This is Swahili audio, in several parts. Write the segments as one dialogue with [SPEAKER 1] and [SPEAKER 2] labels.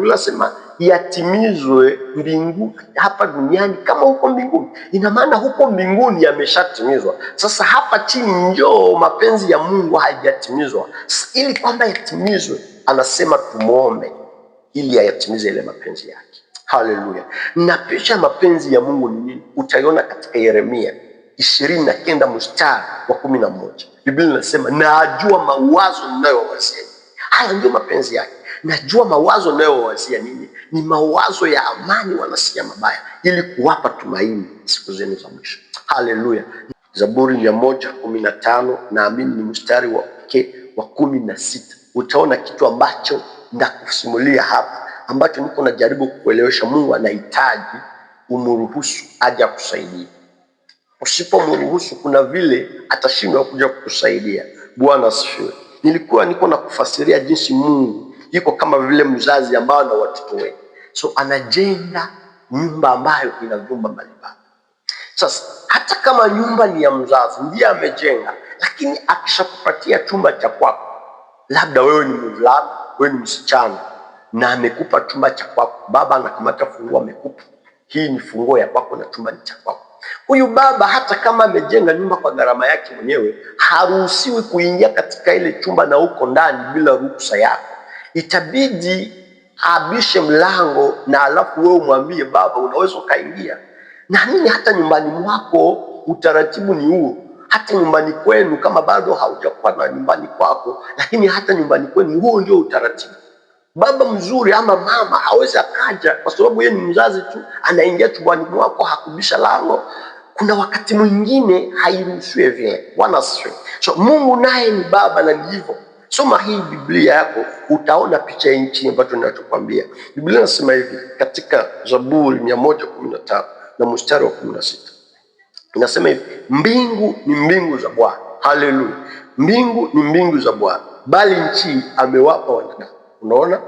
[SPEAKER 1] Tunasema yatimizwe mbingu hapa duniani kama huko mbinguni. Ina maana huko mbinguni yameshatimizwa. Sasa hapa chini njoo mapenzi ya Mungu hayajatimizwa. Ili kwamba yatimizwe, anasema tumuombe ili ayatimize ile mapenzi yake. Haleluya. Na picha ya mapenzi ya Mungu ni nini? Utaiona katika Yeremia 29 mstari wa 11. Biblia inasema, na ajua mawazo ninayowazia. Haya ndio mapenzi yake. Najua mawazo ninayowazia nini? Ni mawazo ya amani, wala si ya mabaya, ili kuwapa tumaini siku zenu za mwisho. Haleluya. Zaburi 115 naamini ni mstari wa 16. Utaona kitu ambacho ndakusimulia hapa, ambacho niko najaribu kuelewesha. Mungu anahitaji umruhusu aje akusaidie. Usipomruhusu, kuna vile atashindwa kuja kukusaidia. Bwana asifiwe. Nilikuwa niko na kufasiria jinsi Mungu yuko kama vile mzazi ambao ana watoto wengi. So anajenga nyumba ambayo ina vyumba mbalimbali. Sasa hata kama nyumba ni ya mzazi, ndiye amejenga, lakini akishakupatia chumba cha kwako, labda wewe ni mvulana, wewe ni msichana, na amekupa chumba cha kwako, baba anakamata funguo amekupa, hii ni funguo ya kwako na chumba ni cha kwako. Huyu baba hata kama amejenga nyumba kwa gharama yake mwenyewe, haruhusiwi kuingia katika ile chumba na uko ndani bila ruhusa yako. Itabidi abishe mlango na alafu wewe umwambie, baba unaweza ukaingia. Na nini, hata nyumbani mwako utaratibu ni huo. Hata nyumbani kwenu, kama bado haujakuwa na nyumbani kwako, lakini hata nyumbani kwenu huo ndio utaratibu. Baba mzuri ama mama hawezi akaja kwa sababu yeye ni mzazi tu, anaingia chumbani mwako hakubisha lango. Kuna wakati mwingine hairuhusiwi vile. Bwana asifiwe. So Mungu naye ni baba na ndivyo. Soma hii Biblia yako, utaona picha nchi ambacho ninachokuambia. Biblia inasema hivi katika Zaburi 115 na mstari wa 16. Inasema hivi, mbingu ni mbingu za Bwana. Haleluya. Mbingu ni mbingu za Bwana, bali nchi amewapa wanadamu. Unaona?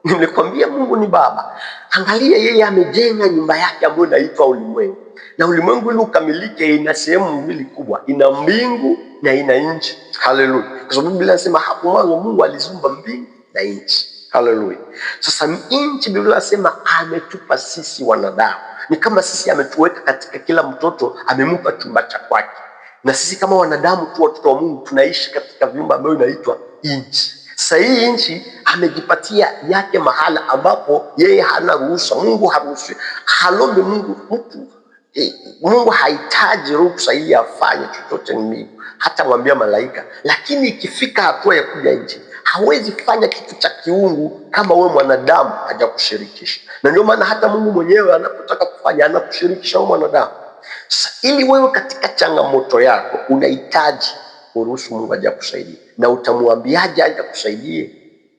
[SPEAKER 1] Nilikwambia Mungu ni baba. Angalia, yeye amejenga nyumba yake ambayo inaitwa ulimwengu. Na ulimwengu ili ukamilike ina sehemu mbili kubwa, ina mbingu na ina nchi. Haleluya. Kwa sababu Biblia inasema hapo mwanzo Mungu aliziumba mbingu na nchi. Haleluya. Sasa nchi, Biblia inasema ametupa sisi wanadamu. Ni kama sisi ametuweka katika kila mtoto, amempa chumba cha kwake. Na sisi kama wanadamu tu, watoto wa Mungu, tunaishi katika vyumba ambavyo inaitwa nchi. Sasa hii nchi amejipatia yake mahala ambapo yeye hana ruhusa. Mungu haruhusu, halombe Mungu mtu. Mungu hahitaji ruhusa ili afanye chochote ni hata mwambia malaika. Lakini ikifika hatua ya kuja nchi, hawezi fanya kitu cha kiungu kama wewe mwanadamu hajakushirikisha. Na ndio maana hata Mungu mwenyewe anapotaka kufanya anakushirikisha wewe mwanadamu. Sasa ili wewe katika changamoto yako unahitaji uruhusu Mungu aje akusaidie. Na utamwambiaje aje akusaidie?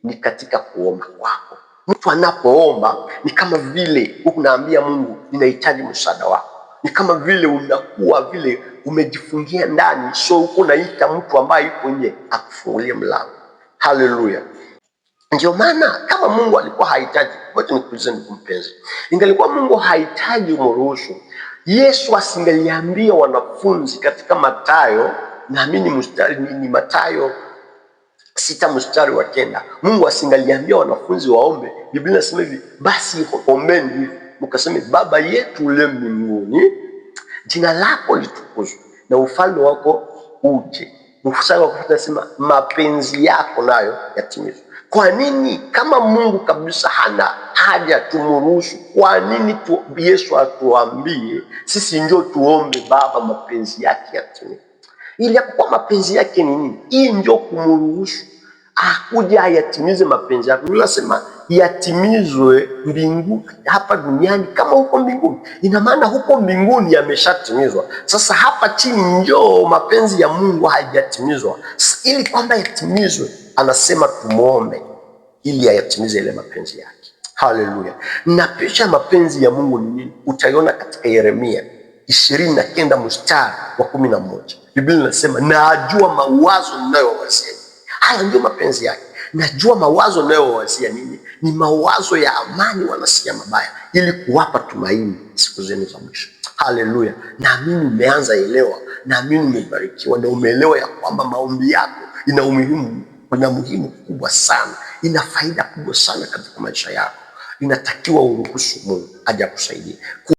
[SPEAKER 1] Ni katika kuomba kwako. Mtu anapoomba ni kama vile unaambia Mungu, ninahitaji msaada wako. Ni kama vile unakuwa vile umejifungia ndani, so uko unaita mtu ambaye yuko nje akufungulie mlango. Haleluya. Ndio maana kama Mungu alikuwa hahitaji, wote nikuulize mpenzi, ingelikuwa Mungu hahitaji umruhusu, Yesu asingeliambia wanafunzi katika Mathayo, naamini mstari ni Mathayo 6 mstari wa 9. Mungu asingaliambia wanafunzi waombe. Biblia inasema hivi, basi ombeni mkaseme, Baba yetu uliye mbinguni, jina lako litukuzwe na ufalme wako uje. Mstari wa 10 unasema mapenzi yako nayo yatimizwe. Kwa nini kama Mungu kabisa hana haja tumruhusu? Kwa nini Yesu atuambie sisi ndio tuombe Baba mapenzi yake yatimizwe? Ili kwa mapenzi yake ni nini? Hii ndio kumruhusu akuja ayatimize mapenzi yake. Unasema yatimizwe mbingu hapa duniani kama huko mbinguni. Ina maana huko mbinguni yameshatimizwa. Sasa hapa chini njoo mapenzi ya Mungu hayajatimizwa. Ili kwamba yatimizwe, anasema tumuombe ili ayatimize ile mapenzi yake. Haleluya. Na picha mapenzi ya Mungu ni nini? Utaiona katika Yeremia 29 mstari wa 11. Biblia inasema, na ajua mawazo ninayowazia. Haya ndio mapenzi yake. Najua mawazo ninayowazia nini? Ni mawazo ya amani, wala si ya mabaya, ili kuwapa tumaini siku zenu za mwisho. Haleluya. Naamini umeanza elewa, naamini umebarikiwa na umeelewa ya kwamba maombi yako ina umuhimu kubwa sana, ina faida kubwa sana katika maisha yako. inatakiwa uruhusu Mungu aje akusaidie.